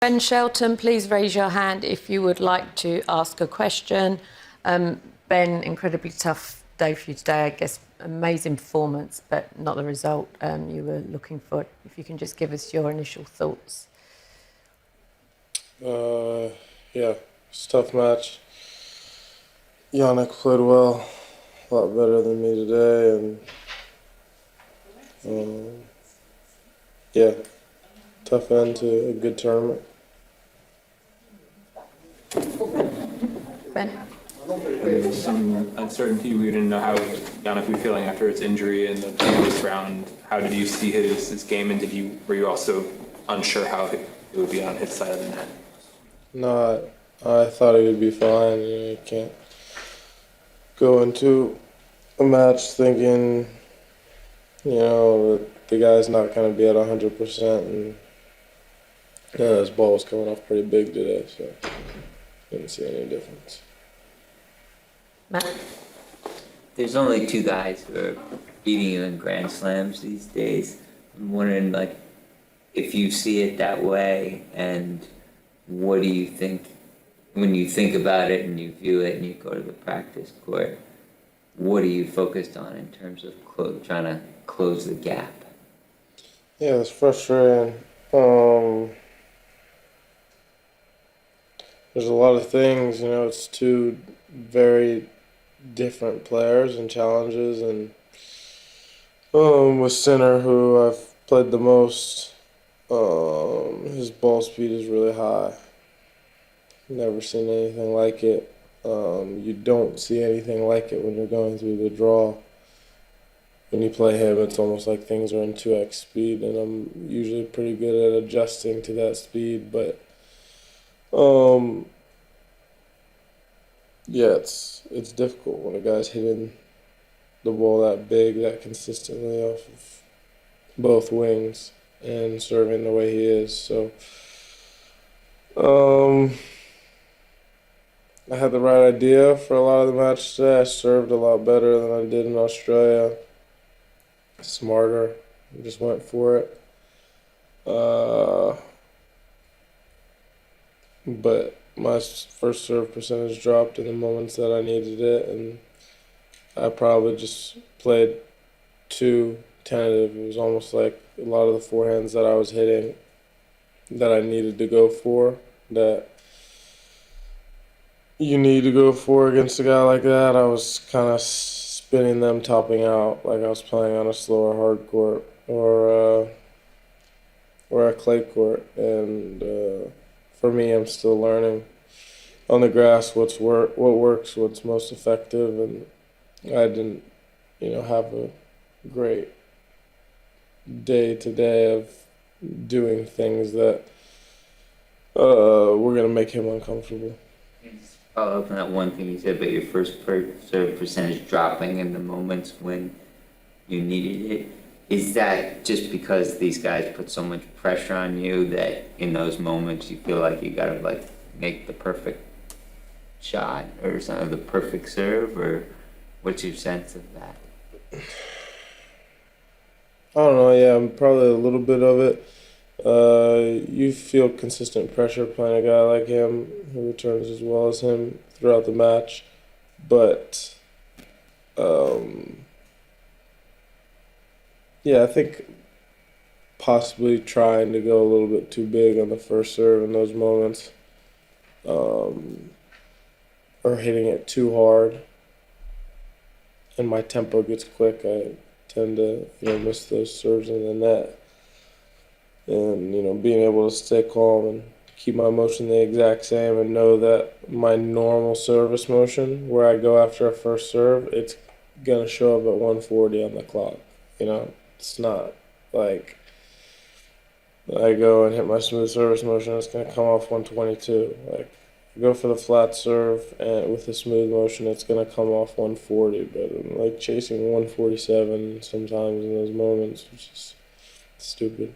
Ben Shelton, please raise your hand if you would like to ask a question. Ben, incredibly tough day for you today. I guess amazing performance, but not the result you were looking for. If you can just give us your initial thoughts. Yeah, it's a tough match. Yannick played well, a lot better than me today, and yeah, tough end to a good tournament. Ben? There was some uncertainty. We didn't know how Yannick would be feeling after his injury in the previous round. How did you see his game, and were you also unsure how it would be on his side of the net? No, I thought he would be fine. You can't go into a match thinking, that the guy's not going to be at 100%, and his ball was coming off pretty big today, so didn't see any difference. Matt? There's only two guys who are beating you in Grand Slams these days. I'm wondering, if you see it that way, and what do you think when you think about it and you view it and you go to the practice court? What are you focused on in terms of trying to close the gap? Yeah, it's frustrating. There's a lot of things, it's two very different players and challenges, and with Sinner, who I've played the most, his ball speed is really high. Never seen anything like it. You don't see anything like it when you're going through the draw. When you play him, it's almost like things are in 2x speed, and I'm usually pretty good at adjusting to that speed, but yeah, it's difficult when a guy's hitting the ball that big, that consistently off of both wings and serving the way he is. So I had the right idea for a lot of the match today. I served a lot better than I did in Australia. Smarter, just went for it. But my first serve percentage dropped in the moments that I needed it, and I probably just played too tentative. It was almost like a lot of the forehands that I was hitting that I needed to go for, that you need to go for against a guy like that. I was kind of spinning them, topping out, like I was playing on a slower hard court or a clay court, and for me, I'm still learning on the grass what works, what's most effective, and I didn't, have a great day today of doing things that were gonna make him uncomfortable. Just follow up on that one thing you said about your first serve percentage dropping in the moments when you needed it. Is that just because these guys put so much pressure on you that in those moments you feel like you gotta make the perfect shot or something, the perfect serve, or what's your sense of that? I don't know, yeah, probably a little bit of it. You feel consistent pressure playing a guy like him who returns as well as him throughout the match, but yeah, I think possibly trying to go a little bit too big on the first serve in those moments, or hitting it too hard, and my tempo gets quick. I tend to miss those serves in the net, and being able to stay calm and keep my motion the exact same and know that my normal service motion, where I go after a first serve, it's gonna show up at 140 on the clock. It's not like I go and hit my smooth service motion, it's going to come off 122. Like, I go for the flat serve and with the smooth motion, it's going to come off 140. But I'm chasing 147 sometimes in those moments, which is stupid.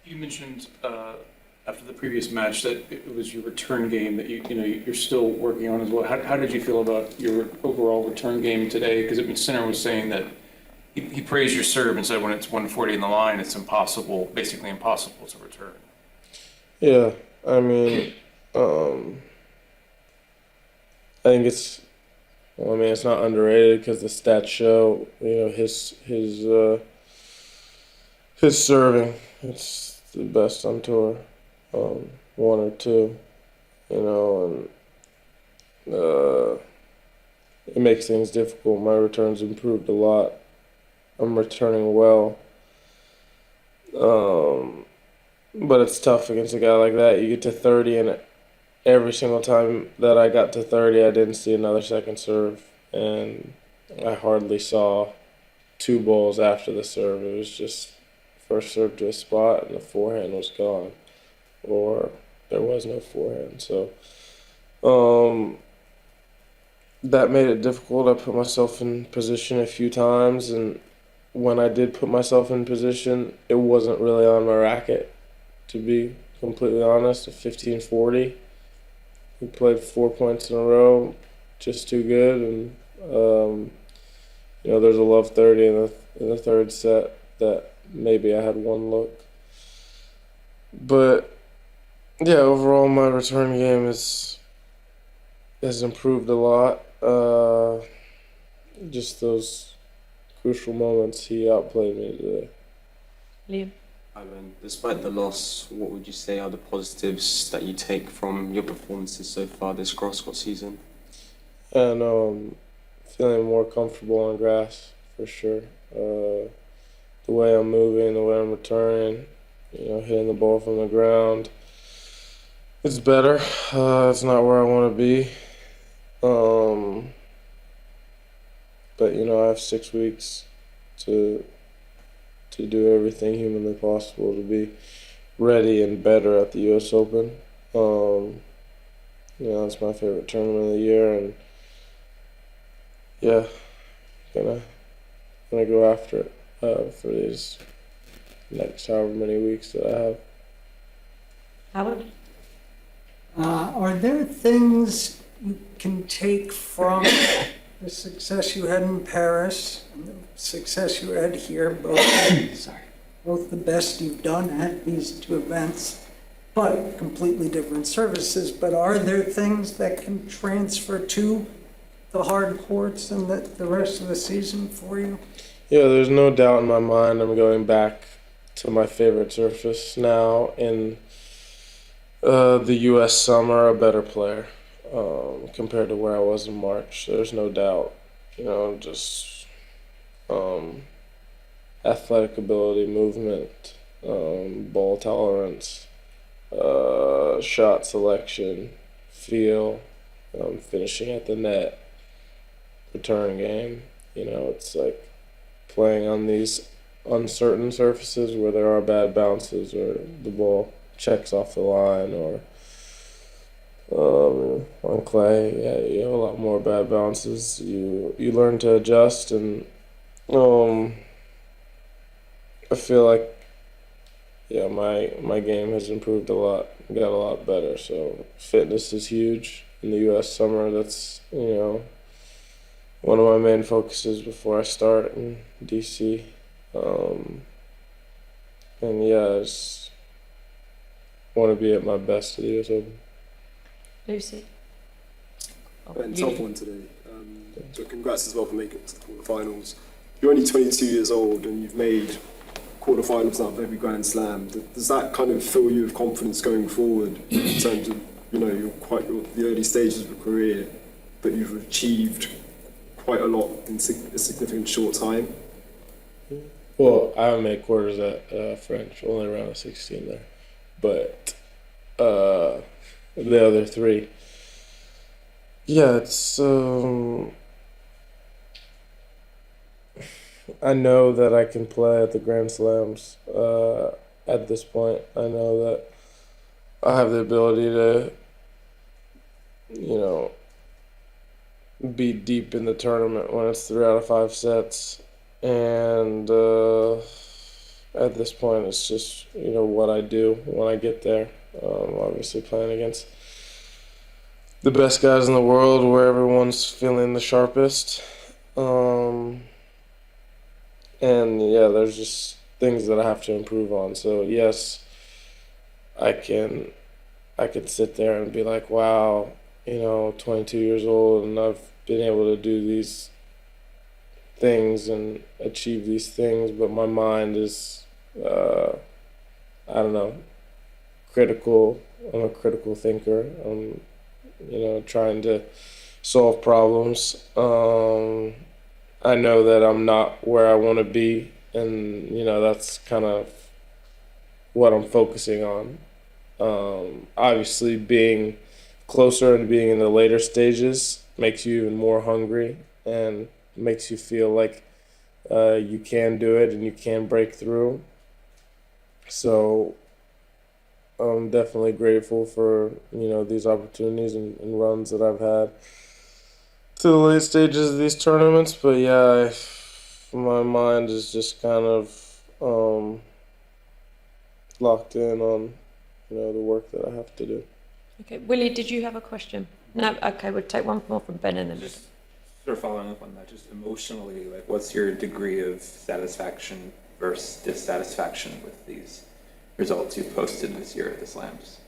You mentioned after the previous match that it was your return game that you're still working on as well. How did you feel about your overall return game today? Because Sinner was saying that he praised your serve and said when it's 140 in the line, it's basically impossible to return. Yeah, I mean, I think well, I mean, it's not underrated because the stats show, his serving, it's the best on tour, one or two, and it makes things difficult. My returns improved a lot. I'm returning well, um, but it's tough against a guy like that. You get to 30, and every single time that I got to 30, I didn't see another second serve, and I hardly saw two balls after the serve. It was just first serve to a spot, and the forehand was gone, or there was no forehand. So that made it difficult. I put myself in position a few times, and when I did put myself in position, it wasn't really on my racket, to be completely honest. A 15-40. We played 4 points in a row, just too good, and there's a love 30 in the third set that maybe I had one look, but yeah, overall my return game has improved a lot. Just those crucial moments, he outplayed me today. Liam? Ivan, despite the loss, what would you say are the positives that you take from your performances so far this cross-court season? And feeling more comfortable on grass for sure. The way I'm moving, the way I'm returning, hitting the ball from the ground, it's better. It's not where I want to be. But I have 6 weeks to do everything humanly possible to be ready and better at the U.S. Open. It's my favorite tournament of the year, and yeah, gonna go after it for these next however many weeks that I have. Howard? Are there things you can take from the success you had in Paris and the success you had here, both the best you've done at these two events, but completely different services? But are there things that can transfer to the hard courts and the rest of the season for you? Yeah, there's no doubt in my mind I'm going back to my favorite surface now in the U.S. summer, a better player compared to where I was in March. There's no doubt. Just athletic ability, movement, ball tolerance, shot selection, feel, finishing at the net, return game. It's like playing on these uncertain surfaces where there are bad bounces or the ball checks off the line, or on clay, yeah, you have a lot more bad bounces. You learn to adjust, and I feel like my game has improved a lot, got a lot better. So fitness is huge in the U.S. summer. That's one of my main focuses before I start in DC. And yeah, I just want to be at my best at the US Open. Lucy? And tough one today. So congrats as well for making it to the quarterfinals. You're only 22 years old and you've made quarterfinals out of every Grand Slam. Does that kind of fill you with confidence going forward in terms of you're the early stages of your career, but you've achieved quite a lot in a significant short time? Well, I haven't made quarters at French, only around a 16 there. But the other three, yeah, it's I know that I can play at the Grand Slams at this point. I know that I have the ability to, be deep in the tournament when it's 3 out of 5 sets. And at this point, it's just, what I do when I get there. Obviously playing against the best guys in the world where everyone's feeling the sharpest. And yeah, there's just things that I have to improve on. So yes, I could sit there and be like, wow, 22 years old and I've been able to do these things and achieve these things, but my mind is, I don't know, critical. I'm a critical thinker. I'm, trying to solve problems. I know that I'm not where I want to be, and that's kind of what I'm focusing on. Obviously, being closer and being in the later stages makes you even more hungry and makes you feel like you can do it and you can break through. So I'm definitely grateful for these opportunities and runs that I've had to the late stages of these tournaments. But yeah, my mind is just kind of locked in on the work that I have to do. Okay, Willie, did you have a question? No. Okay, we'll take one more from Ben and then. Just sort of following up on that, just emotionally, like what's your degree of satisfaction versus dissatisfaction with these results you've posted this year at the slams?